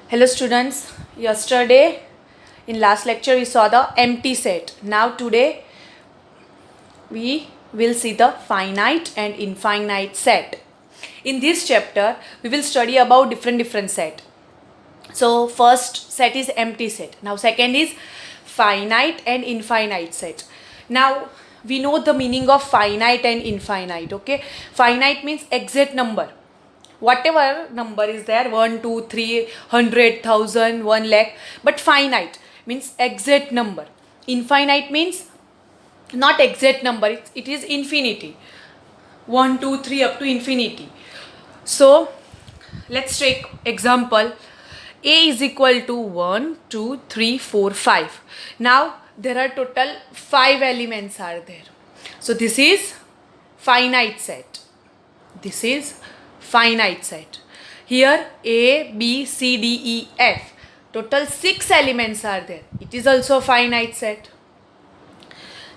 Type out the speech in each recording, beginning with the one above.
Hello students, yesterday in last lecture we saw the empty set. Now today we will see the finite and infinite set. In this chapter we will study about different set. So first set is empty set. Now second is finite and infinite set. Now we know the meaning of finite and infinite. Okay, finite means exact number. Whatever number is there, 1 2 3 100 1000 1 lakh, but finite means exact number. Infinite means not exact number, it is infinity, 1 2 3 up to infinity. So let's take example. A is equal to 1 2 3 4 5. Now there are total 5 elements are there. So this is finite set. This is finite set. Here A, B, C, D, E, F. Total 6 elements are there. It is also finite set.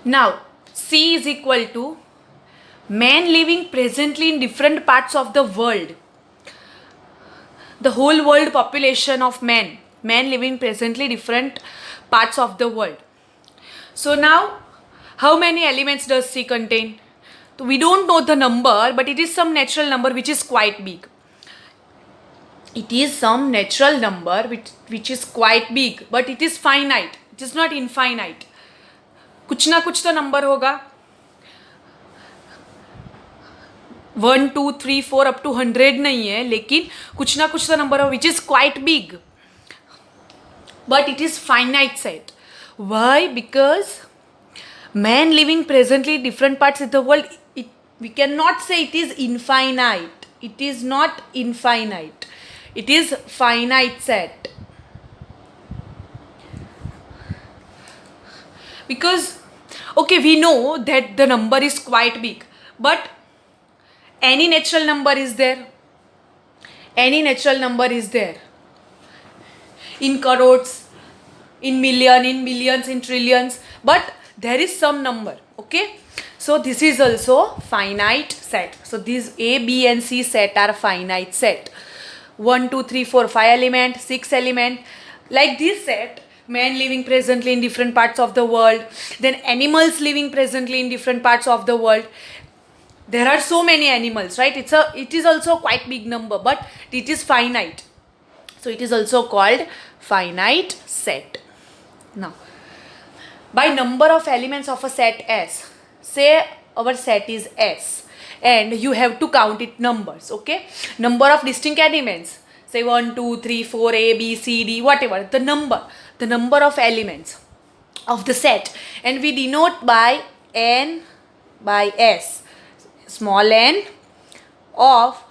Now C is equal to men living presently in different parts of the world. The whole world population of men living presently different parts of the world. So now how many elements does C contain? We don't know the number, but it is some natural number which is quite big. It is some natural number which is quite big, but it is finite. It is not infinite. कुछ ना कुछ तो number होगा. 1 2 3 4 up to 100 नहीं है, लेकिन कुछ ना कुछ तो नंबर हो which is quite big. But it is finite set. Why? Because men living presently in different parts of the world, we cannot say it is infinite. It is not infinite. It is finite set. Because, okay, we know that the number is quite big, but any natural number is there. Any natural number is there. In crores, in millions, in trillions, but there is some number. Okay, so this is also finite set. So these A, B and C set are finite set. 1 2 3 4 5 element, 6 element. Like this set, men living presently in different parts of the world, then animals living presently in different parts of the world. There are so many animals, right? It is also quite big number, but it is finite. So it is also called finite set. Now, by number of elements of a set S, say our set is S, and you have to count it numbers. Okay, number of distinct elements, say 1 2 3 4 A, B, C, D, whatever the number of elements of the set, and we denote by N by S, small n of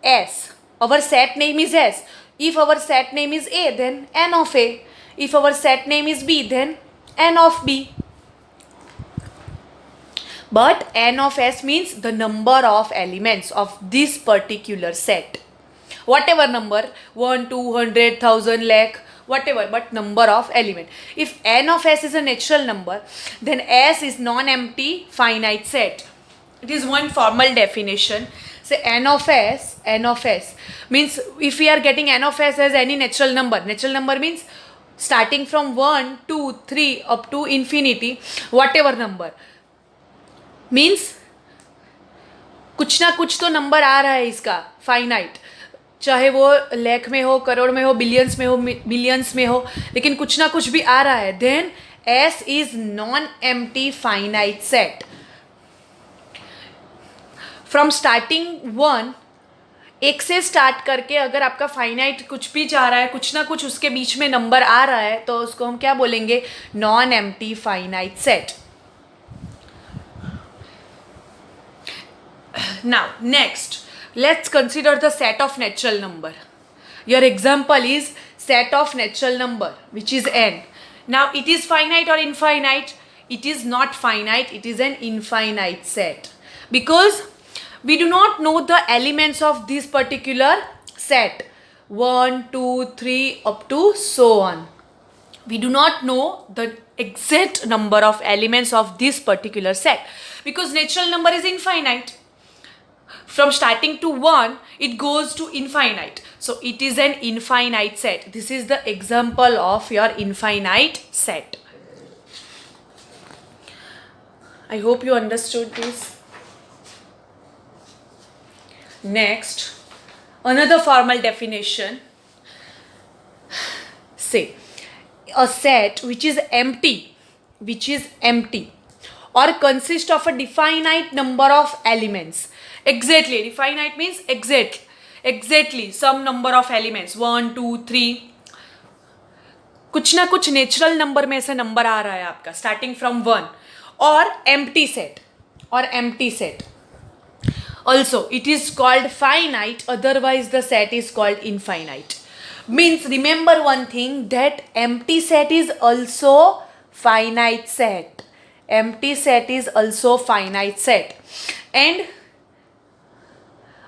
S. Our set name is S. If our set name is A, then N of A. If our set name is B, then N of B. But N of S means the number of elements of this particular set. Whatever number, 1, 200, 1000, lakh, whatever, but number of element. If N of S is a natural number, then S is non-empty finite set. It is one formal definition. Say N of S means if we are getting N of S as any natural number means starting from 1 2 3 up to infinity, whatever number, means कुछ ना कुछ तो number आ रहा है इसका finite, चाहे वो लाख में हो, करोड़ में हो, बिलियंस में हो, मिलियंस में हो, लेकिन कुछ ना कुछ भी आ रहा है. Then S is non empty finite set. From starting 1, एक से स्टार्ट करके अगर आपका फाइनाइट कुछ भी जा रहा है, कुछ ना कुछ उसके बीच में नंबर आ रहा है, तो उसको हम क्या बोलेंगे? Non empty finite set. Now next, let's consider the set of natural number. Your example is set of natural number, which is n. Now it is finite or infinite? It is not finite, it is an infinite set, because we do not know the elements of this particular set, 1 2 3 up to so on. We do not know the exact number of elements of this particular set, because natural number is infinite. from starting to 1, it goes to infinite. So it is an infinite set. This is the example of your infinite set. I hope you understood this. Next, another formal definition. Say, a set which is empty or consists of a definite number of elements. Exactly, definite means exactly some number of elements, 1 2 3, कुछ ना कुछ natural number में से number आ रहा है आपका starting from 1, और empty set also it is called finite, otherwise the set is called infinite. Means remember one thing, that empty set is also finite set. Empty set is also finite set. And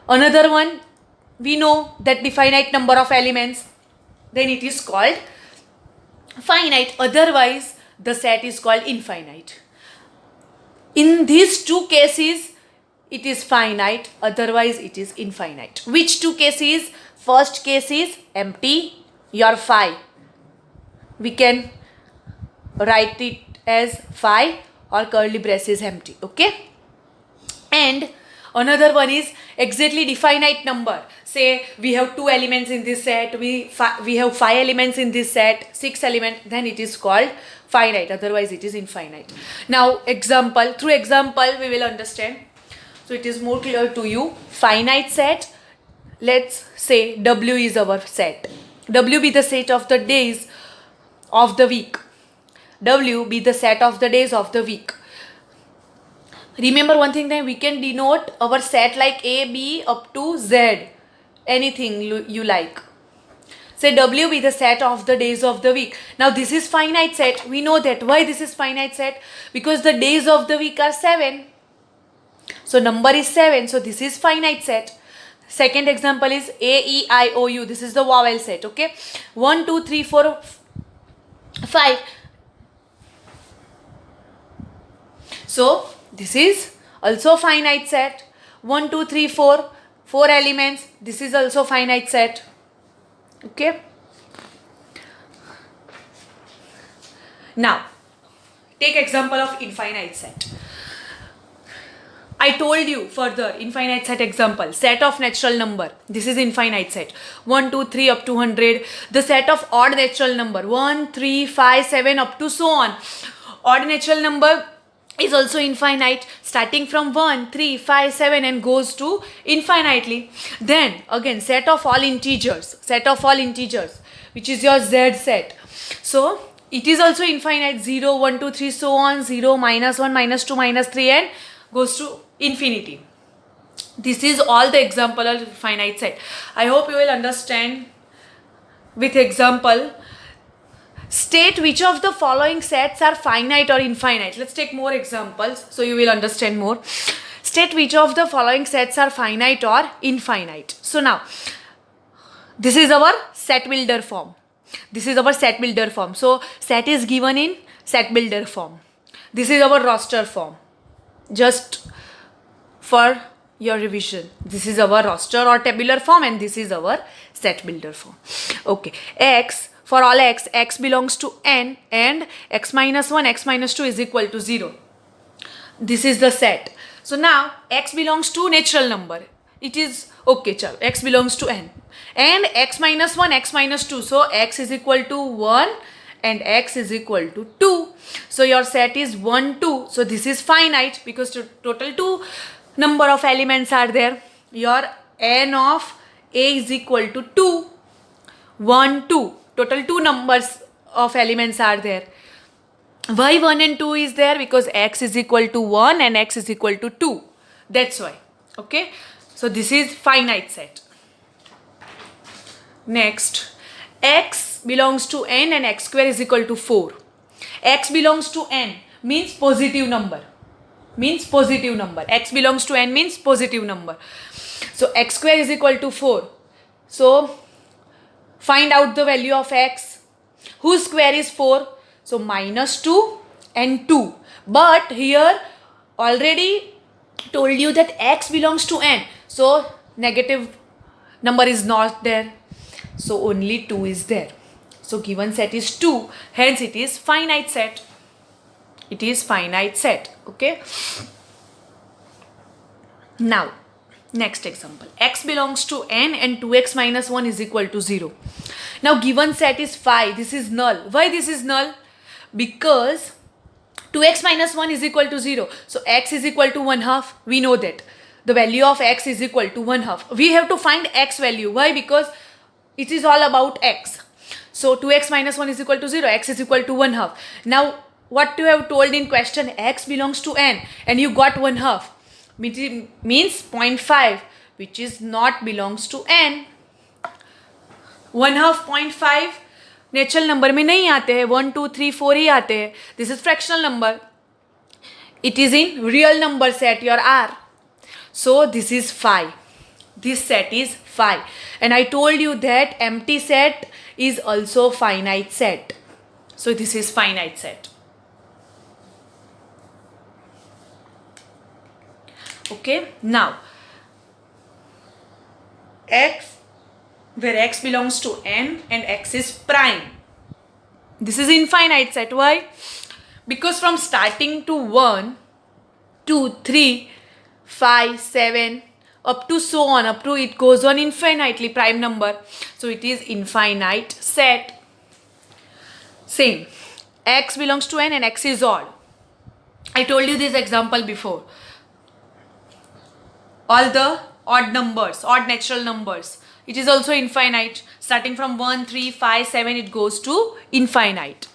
another one, we know that definite number of elements, then it is called finite, otherwise the set is called infinite. In these two cases it is finite, otherwise it is infinite. Which two cases? First case is empty, your phi, we can write it as phi or curly braces empty, okay? And another one is exactly definite number. Say we have 2 elements in this set, we have 5 elements in this set, 6 elements, then it is called finite, otherwise it is infinite. Now example, through example we will understand, so it is more clear to you. Finite set, let's say W is our set. W be the set of the days of the week. W be the set of the days of the week. Remember one thing, that we can denote our set like A, B up to Z. Anything you like. Say W be the set of the days of the week. Now this is finite set. We know that. Why this is finite set? Because the days of the week are 7. So number is 7. So this is finite set. Second example is A, E, I, O, U. This is the vowel set. Okay. 1, 2, 3, 4, 5. So this is also finite set. 1, 2, 3, 4. 4 elements. This is also finite set. Okay. Now take example of infinite set. I told you further, infinite set example, set of natural number. This is infinite set. 1, 2, 3 up to 100. The set of odd natural number. 1, 3, 5, 7 up to so on. Odd natural number is also infinite, starting from 1, 3, 5, 7 and goes to infinitely. Then again set of all integers, which is your Z set. So it is also infinite, 0, 1, 2, 3 so on, 0, -1, -2, -3 and goes to infinity. This is all the example of finite set. I hope you will understand with example. State which of the following sets are finite or infinite. Let's take more examples so you will understand more. State which of the following sets are finite or infinite. So now this is our set builder form. So set is given in set builder form. This is our roster form. Just for your revision, this is our roster or tabular form and this is our set builder form. Okay. X, for all x belongs to n and x minus 1, x minus 2 is equal to 0. This is the set. So now x belongs to natural number. It is okay, chalo, x belongs to n and x minus 1, x minus 2. So x is equal to 1 and x is equal to 2. So your set is 1, 2. So this is finite because total 2 number of elements are there. Your n of a is equal to 2, 1, 2. Total 2 numbers of elements are there. Why 1 and 2 is there? Because x is equal to 1 and x is equal to 2. That's why. Okay. So this is finite set. Next, x belongs to n and x square is equal to 4. X belongs to n means positive number. X belongs to n means positive number. So x square is equal to 4. So find out the value of x. Whose square is 4? So minus 2 and 2. But here already told you that x belongs to n, so negative number is not there, so only 2 is there. So given set is 2, hence it is finite set. It is finite set. Okay. Now next example, x belongs to n and 2x minus 1 is equal to 0. Now given set is 5. This is null. Why this is null? Because 2x minus 1 is equal to 0. So x is equal to 1 half. We know that the value of x is equal to 1 half. We have to find x value. Why? Because it is all about x. So 2x minus 1 is equal to 0. X is equal to 1 half. Now what you have told in question, x belongs to n and you got 1 half. Means 0.5, which is not belongs to n. 1 half 0.5 natural number में नहीं आते हैं, 1 2 3 4 ही आते हैं. This is fractional number. It is in real number set your R. So this is 5. This set is 5 and I told you that empty set is also finite set. So this is finite set. Okay, now x, where x belongs to n and x is prime. This is infinite set. Why? Because from starting to 1 2 3 5 7 up to so on, up to it goes on infinitely, prime number. So it is infinite set. Same, x belongs to n and x is odd. I told you this example before. All the odd numbers, odd natural numbers, it is also infinite. Starting from 1 3 5 7 it goes to infinite.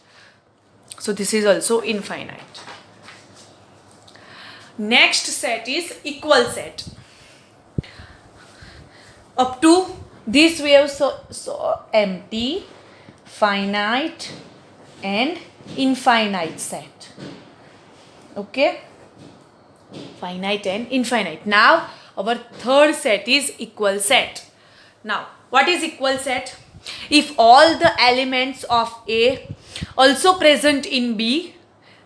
So this is also infinite. Next set is equal set. Up to this we have so empty, finite and infinite set. Okay, finite and infinite. Now our third set is equal set. Now what is equal set? If all the elements of A also present in B,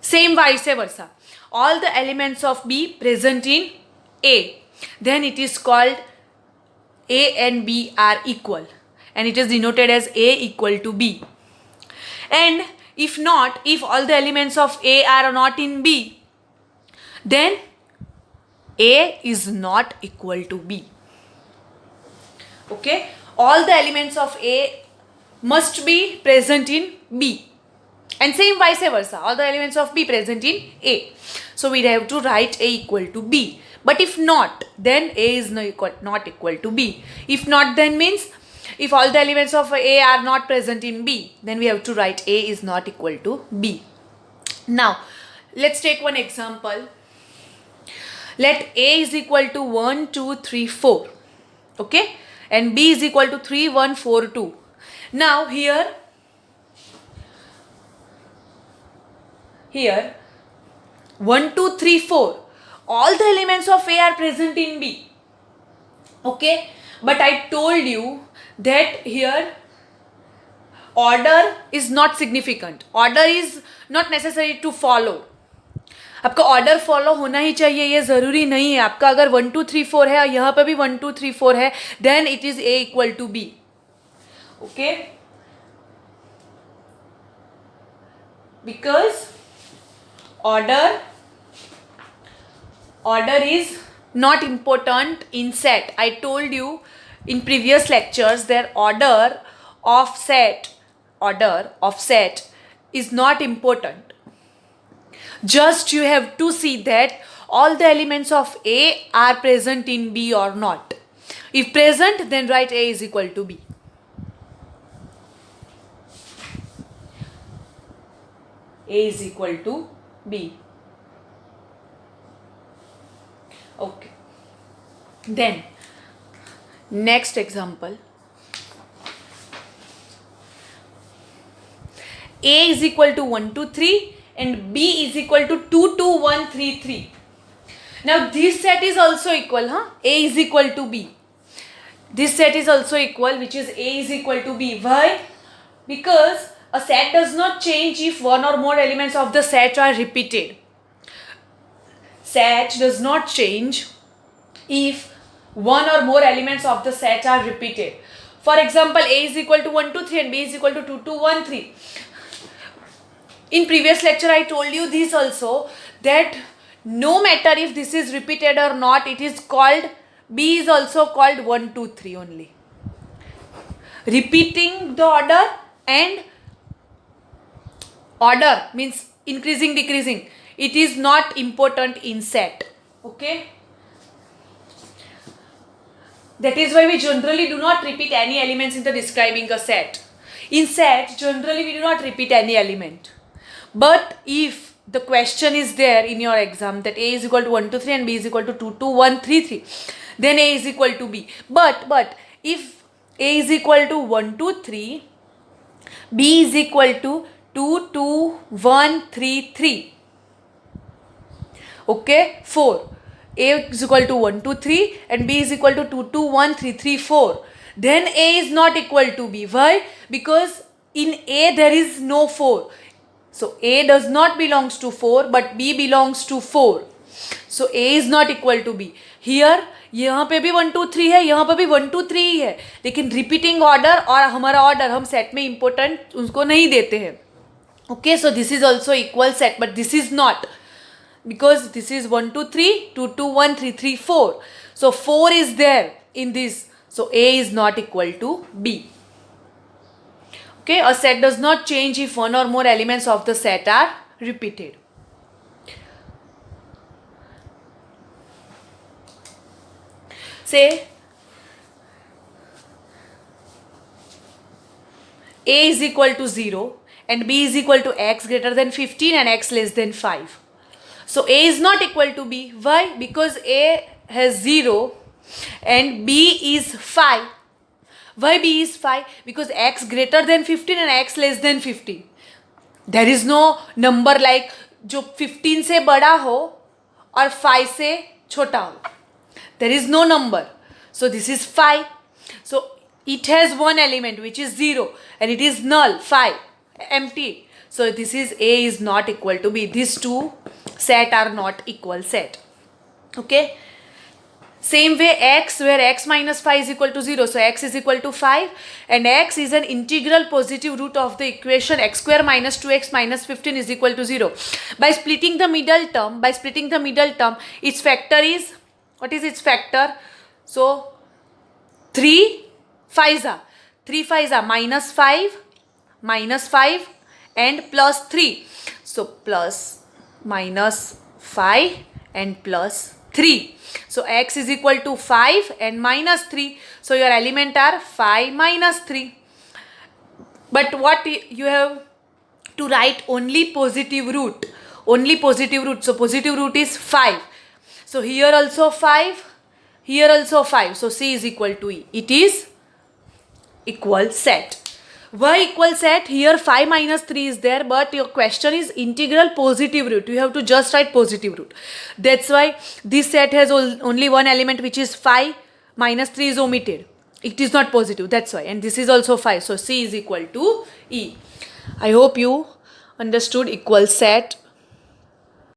same vice versa, all the elements of B present in A, then it is called A and B are equal and it is denoted as A equal to B. And if not, if all the elements of A are not in B, then A is not equal to B. Okay, all the elements of A must be present in B and same vice versa, all the elements of B present in A. So we have to write A equal to B. But if not, then A is not equal to B. If not, then means if all the elements of A are not present in B, then we have to write A is not equal to B. Now let's take one example. Let A is equal to 1 2 3 4. Okay, and B is equal to 3 1 4 2. Now here 1 2 3 4, all the elements of A are present in B. Okay, but I told you that here order is not significant. Order is not necessary to follow. आपका order follow होना ही चाहिए, ये ज़रूरी नहीं है. आपका अगर 1 2 3 4 है, यहाँ पर भी 1 2 3 4 है, then it is A equal to B. Okay, because order is not important in set. I told you in previous lectures that order of set is not important. Just you have to see that all the elements of A are present in B or not. If present, then write A is equal to B. A is equal to B. Okay. Then next example. A is equal to 1 2 3 and B is equal to 2 2 1 3 3. Now this set is also equal, A is equal to B. This set is also equal, which is A is equal to B. Why? Because a set does not change if one or more elements of the set are repeated. set does not change if one or more elements of the set are repeated. For example, A is equal to 1, 2, 3 and B is equal to 2, 2, 1, 3. In previous lecture I told you this also, that no matter if this is repeated or not, it is called, B is also called 1, 2, 3 only. Repeating the order and order means increasing, decreasing. It is not important in set. Okay. That is why we generally do not repeat any elements in the describing a set. In set, generally we do not repeat any element. But if the question is there in your exam that A is equal to 1, 2, 3 and B is equal to 2, 2, 1, 3, 3, then A is equal to B. But if A is equal to 1, 2, 3, B is equal to 2, 2, 1, 3, 3. Okay, 4. A is equal to 1, 2, 3 and B is equal to 2, 2, 1, 3, 3, 4. Then A is not equal to B. Why? Because in A there is no 4. So A does not belongs to 4 but B belongs to 4. So A is not equal to B. Here यहाँ पे भी 1, 2, 3 है, यहाँ पे भी 1, 2, 3 ही है, लेकिन repeating order और हमारा ऑर्डर हम सेट में इम्पोर्टेंट उसको नहीं देते हैं. Okay, so this is also equal set, but this is not, because this is 1, 2, 3, 2, 2, 1, 3, 3, 4. So 4 is there in this. So A is not equal to B. Okay, a set does not change if one or more elements of the set are repeated. Say A is equal to 0 and B is equal to x greater than 15 and x less than 5. So A is not equal to B. Why? Because A has 0 and B is 5. Why B is 5? Because x greater than 15 and x less than 15. There is no number like जो 15 से बड़ा हो और 5 से छोटा हो. There is no number. So this is 5. So it has one element which is 0 and it is null, 5, empty. So this is A is not equal to B. These two set are not equal set. Okay. Same way x, where x minus 5 is equal to 0. So x is equal to 5 and x is an integral positive root of the equation x square minus 2x minus 15 is equal to 0. By splitting the middle term, its factor is, what is its factor? So 3 5s are minus 5 and plus 3. So plus minus 5 and plus 3. So x is equal to 5 and minus 3. So your element are 5 minus 3. But what you have to write only positive root. So positive root is 5. So here also 5. Here also 5. So C is equal to E. It is equal set. Why equal set? Here 5 minus 3 is there, but your question is integral positive root. You have to just write positive root. That's why this set has only one element which is 5. Minus 3 is omitted. It is not positive. That's why. And this is also 5. So C is equal to E. I hope you understood equal set.